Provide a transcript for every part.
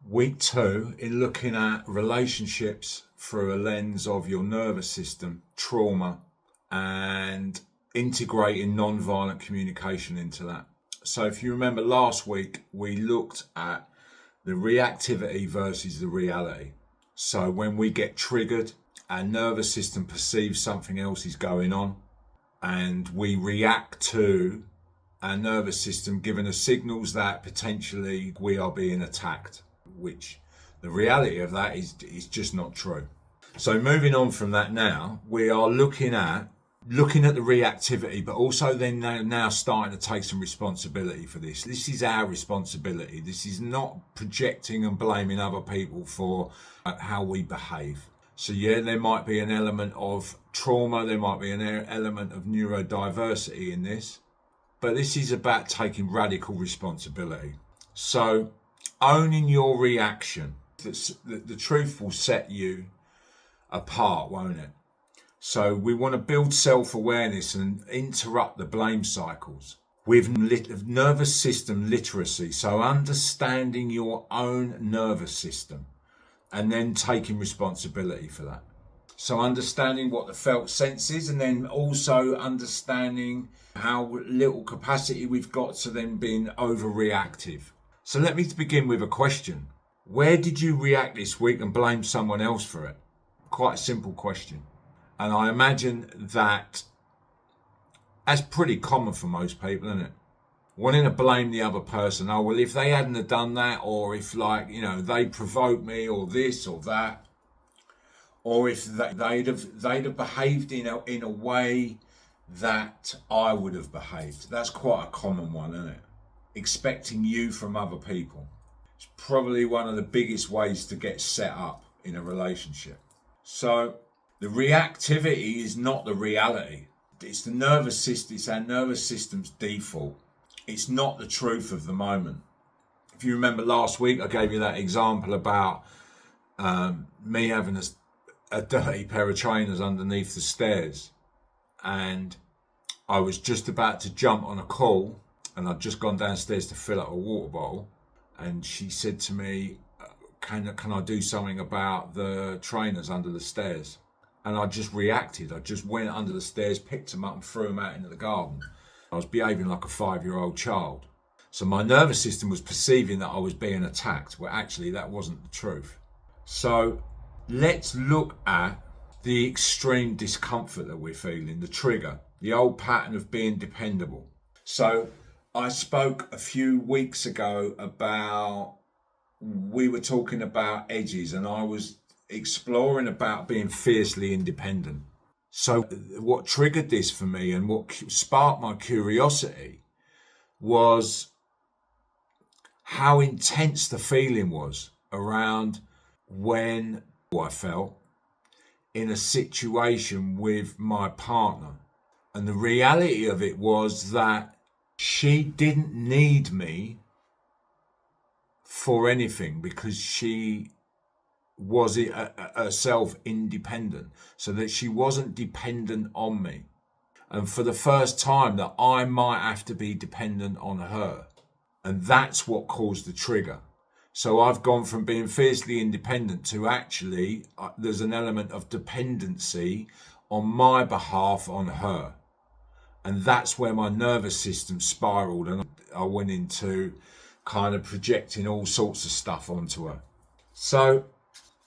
Week 2 in looking at relationships through a lens of your nervous system, trauma, and integrating non-violent communication into that. So if you remember last week, we looked at the reactivity versus the reality. So when we get triggered, our nervous system perceives something else is going on, and we react to our nervous system giving us signals that potentially we are being attacked, which the reality of that is just not true. So moving on from that now, we are looking at the reactivity, but also then now starting to take some responsibility for this. This is our responsibility. This is not projecting and blaming other people for how we behave. So yeah, there might be an element of trauma, there might be an element of neurodiversity in this, but this is about taking radical responsibility. So owning your reaction, the truth will set you apart, won't it? So we want to build self-awareness and interrupt the blame cycles with nervous system literacy. So understanding your own nervous system and then taking responsibility for that. So understanding what the felt sense is, and then also understanding how little capacity we've got to then being overreactive. So let me begin with a question. Where did you react this week and blame someone else for it? Quite a simple question. And I imagine that's pretty common for most people, isn't it? Wanting to blame the other person. Oh, well, if they hadn't have done that, or if they provoked me, or this or that, or if they'd have behaved in a way that I would have behaved. That's quite a common one, isn't it? Expecting you from other people. It's probably one of the biggest ways to get set up in a relationship. So the reactivity is not the reality. It's the nervous system. It's our nervous system's default. It's not the truth of the moment. If you remember last week, I gave you that example about me having a dirty pair of trainers underneath the stairs, and I was just about to jump on a call, and I'd just gone downstairs to fill up a water bottle, and she said to me, can I do something about the trainers under the stairs? And I just reacted. I just went under the stairs, picked them up and threw them out into the garden. I was behaving like a 5-year-old child. So my nervous system was perceiving that I was being attacked, where actually that wasn't the truth. So let's look at the extreme discomfort that we're feeling, the trigger, the old pattern of being dependable. So I spoke a few weeks ago we were talking about edges, and I was exploring about being fiercely independent. So what triggered this for me and what sparked my curiosity was how intense the feeling was around when I felt in a situation with my partner. And the reality of it was that she didn't need me for anything, because she was herself independent, so that she wasn't dependent on me. And for the first time that I might have to be dependent on her. And that's what caused the trigger. So I've gone from being fiercely independent to actually there's an element of dependency on my behalf on her. And that's where my nervous system spiraled, and I went into kind of projecting all sorts of stuff onto her. So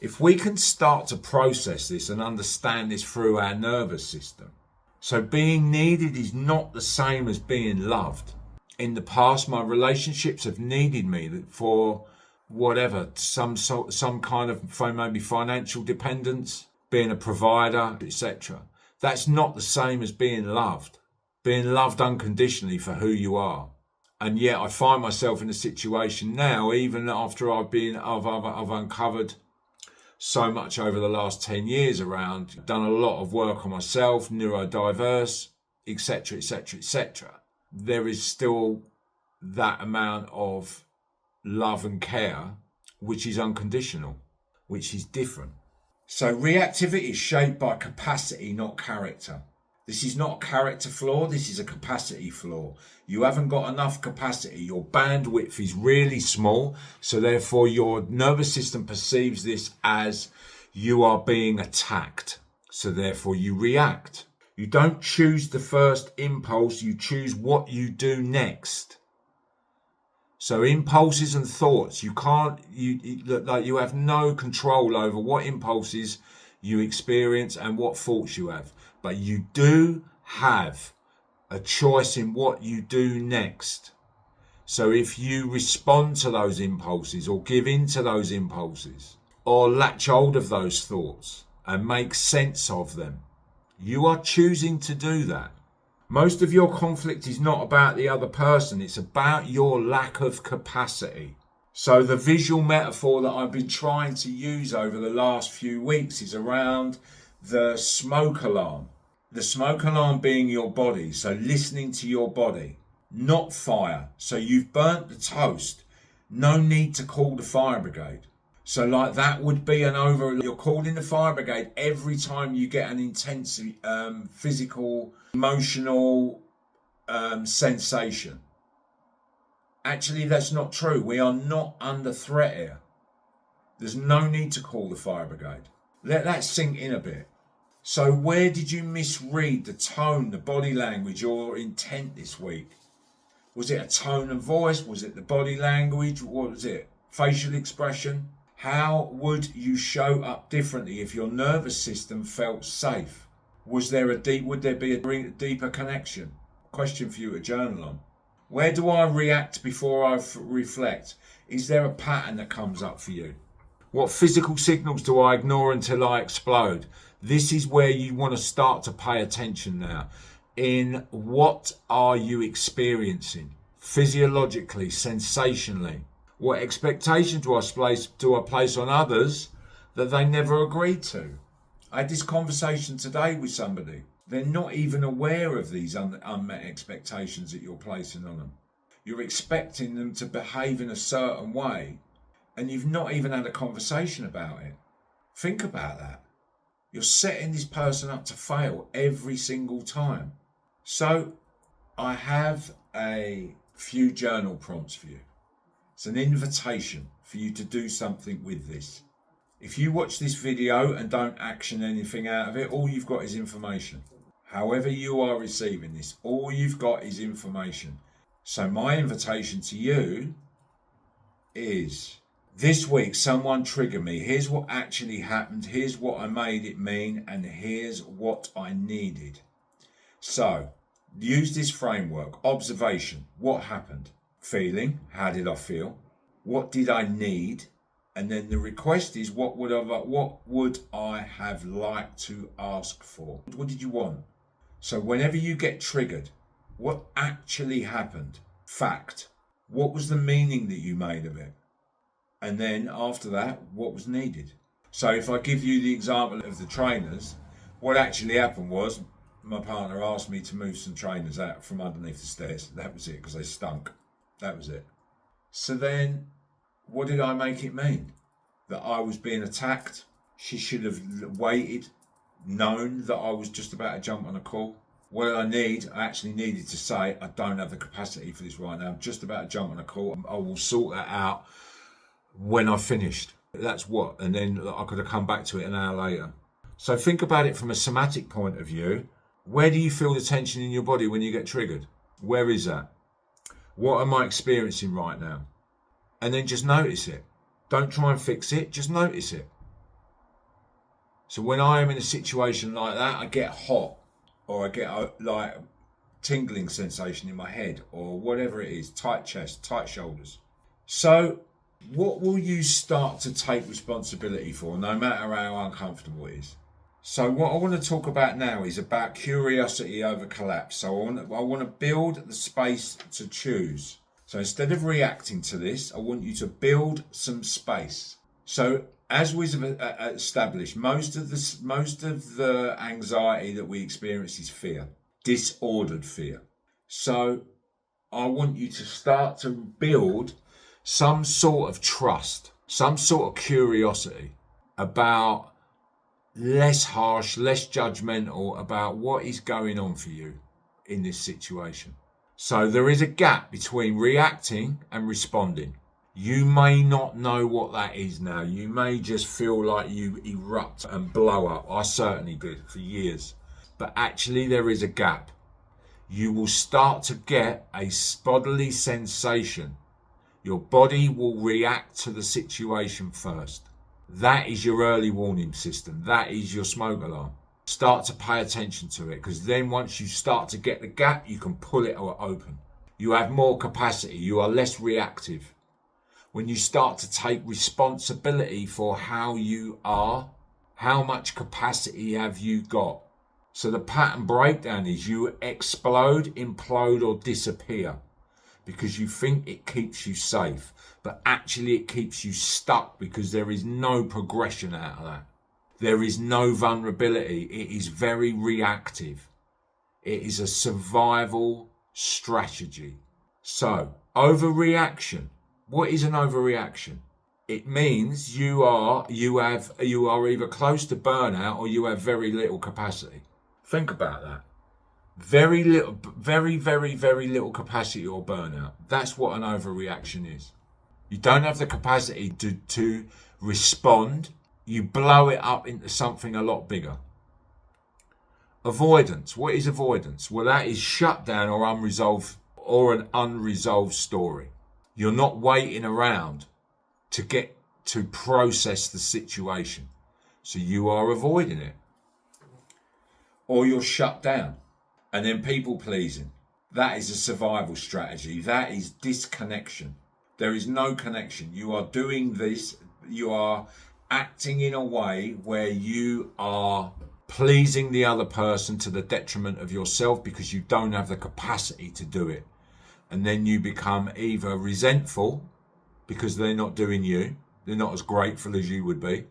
if we can start to process this and understand this through our nervous system. So being needed is not the same as being loved. In the past, my relationships have needed me for whatever, some kind of maybe financial dependence, being a provider, etc. That's not the same as being loved. Being loved unconditionally for who you are. And yet I find myself in a situation now, even after I've uncovered so much over the last 10 years around, done a lot of work on myself, neurodiverse, etc., etc., etc. There is still that amount of love and care, which is unconditional, which is different. So reactivity is shaped by capacity, not character. This is not a character flaw, this is a capacity flaw. You haven't got enough capacity. Your bandwidth is really small, so therefore your nervous system perceives this as you are being attacked. So therefore you react. You don't choose the first impulse, you choose what you do next. So impulses and thoughts, you have no control over what impulses you experience and what thoughts you have. But you do have a choice in what you do next. So if you respond to those impulses or give in to those impulses or latch hold of those thoughts and make sense of them, you are choosing to do that. Most of your conflict is not about the other person. It's about your lack of capacity. So the visual metaphor that I've been trying to use over the last few weeks is around the smoke alarm. The smoke alarm being your body. So listening to your body, not fire. So you've burnt the toast. No need to call the fire brigade. So like that would be you're calling the fire brigade every time you get an intense physical, emotional sensation. Actually, that's not true. We are not under threat here. There's no need to call the fire brigade. Let that sink in a bit. So where did you misread the tone, the body language, your intent this week? Was it a tone of voice? Was it the body language? What was it? Facial expression? How would you show up differently if your nervous system felt safe? Would there be a deeper connection? Question for you to journal on. Where do I react before I reflect? Is there a pattern that comes up for you? What physical signals do I ignore until I explode? This is where you want to start to pay attention now. In what are you experiencing? Physiologically, sensationally. What expectations do I place on others that they never agreed to? I had this conversation today with somebody. They're not even aware of these unmet expectations that you're placing on them. You're expecting them to behave in a certain way, and you've not even had a conversation about it. Think about that. You're setting this person up to fail every single time. So I have a few journal prompts for you. It's an invitation for you to do something with this. If you watch this video and don't action anything out of it, all you've got is information. However you are receiving this, all you've got is information. So my invitation to you is, this week someone triggered me. Here's what actually happened. Here's what I made it mean. And here's what I needed. So use this framework. Observation. What happened? Feeling. How did I feel? What did I need? And then the request is, what would I have liked to ask for? What did you want? So whenever you get triggered, what actually happened? Fact. What was the meaning that you made of it? And then after that, what was needed? So if I give you the example of the trainers, what actually happened was my partner asked me to move some trainers out from underneath the stairs. That was it, because they stunk. That was it. So then what did I make it mean? That I was being attacked. She should have waited, known that I was just about to jump on a call. What did I need? I actually needed to say, I don't have the capacity for this right now. I'm just about to jump on a call. I will sort that out when I've finished. That's what. And then I could have come back to it an hour later. So think about it from a somatic point of view. Where do you feel the tension in your body when you get triggered? Where is that? What am I experiencing right now? And then just notice it. Don't try and fix it. Just notice it. So when I am in a situation like that, I get hot, or I get like tingling sensation in my head, or whatever it is, tight chest, tight shoulders. So what will you start to take responsibility for, no matter how uncomfortable it is? So what I want to talk about now is about curiosity over collapse. So I want to build the space to choose. So instead of reacting to this, I want you to build some space. So as we've established, most of the anxiety that we experience is fear, disordered fear. So I want you to start to build some sort of trust, some sort of curiosity about less harsh, less judgmental about what is going on for you in this situation. So there is a gap between reacting and responding. You may not know what that is now. You may just feel like you erupt and blow up. I certainly did for years. But actually there is a gap. You will start to get a bodily sensation. Your body will react to the situation first. That is your early warning system. That is your smoke alarm. Start to pay attention to it, because then once you start to get the gap, you can pull it open. You have more capacity. You are less reactive. When you start to take responsibility for how you are, how much capacity have you got? So the pattern breakdown is you explode, implode, or disappear because you think it keeps you safe, but actually it keeps you stuck because there is no progression out of that. There is no vulnerability. It is very reactive. It is a survival strategy. So, overreaction. What is an overreaction? It means you are either close to burnout or you have very little capacity. Think about that. Very little capacity or burnout. That's what an overreaction is. You don't have the capacity to respond. You blow it up into something a lot bigger. Avoidance. What is avoidance? Well, that is shut down or an unresolved story. You're not waiting around to process the situation. So you are avoiding it. Or you're shut down. And then people pleasing. That is a survival strategy. That is disconnection. There is no connection. You are doing this. You are acting in a way where you are pleasing the other person to the detriment of yourself because you don't have the capacity to do it. And then you become either resentful because they're not doing you, they're not as grateful as you would be,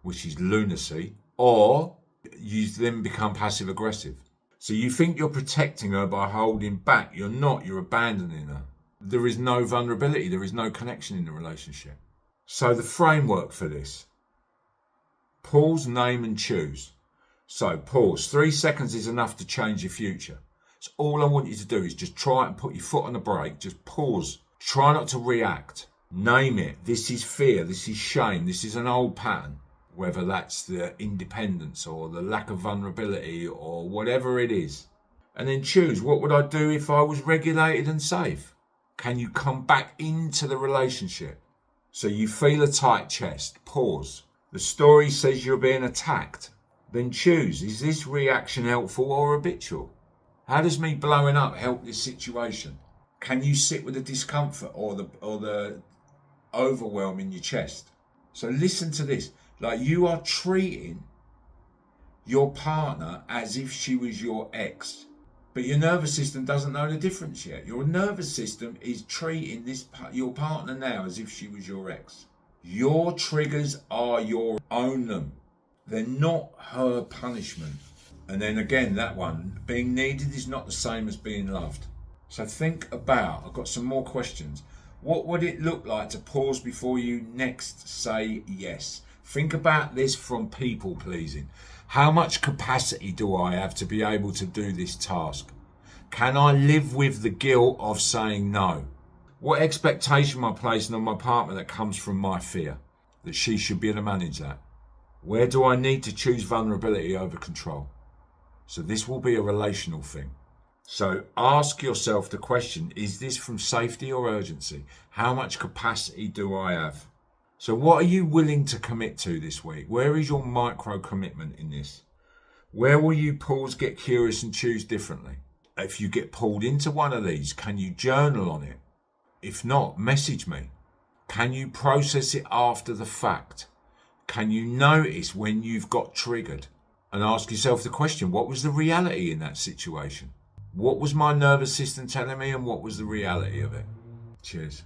which is lunacy, or you then become passive aggressive. So you think you're protecting her by holding back. You're not, you're abandoning her. There is no vulnerability, there is no connection in the relationship. So the framework for this: pause, name and choose. So pause. 3 seconds is enough to change your future. So all I want you to do is just try and put your foot on the brake. Just pause. Try not to react. Name it. This is fear. This is shame. This is an old pattern. Whether that's the independence or the lack of vulnerability or whatever it is. And then choose. What would I do if I was regulated and safe? Can you come back into the relationship? So you feel a tight chest. Pause. The story says you're being attacked. Then choose. Is this reaction helpful or habitual? How does me blowing up help this situation? Can you sit with the discomfort or the overwhelm in your chest? So listen to this. Like, you are treating your partner as if she was your ex. But your nervous system doesn't know the difference yet. Your nervous system is treating your partner now as if she was your ex. Your triggers are your own them. They're not her punishment. And then again, that one, being needed is not the same as being loved. So think about, I've got some more questions. What would it look like to pause before you next say yes? Think about this from people pleasing. How much capacity do I have to be able to do this task? Can I live with the guilt of saying no? What expectation am I placing on my partner that comes from my fear? That she should be able to manage that? Where do I need to choose vulnerability over control? So this will be a relational thing. So ask yourself the question, is this from safety or urgency? How much capacity do I have? So what are you willing to commit to this week? Where is your micro commitment in this? Where will you pause, get curious and choose differently? If you get pulled into one of these, can you journal on it? If not, message me. Can you process it after the fact? Can you notice when you've got triggered? And ask yourself the question, what was the reality in that situation? What was my nervous system telling me and what was the reality of it? Cheers.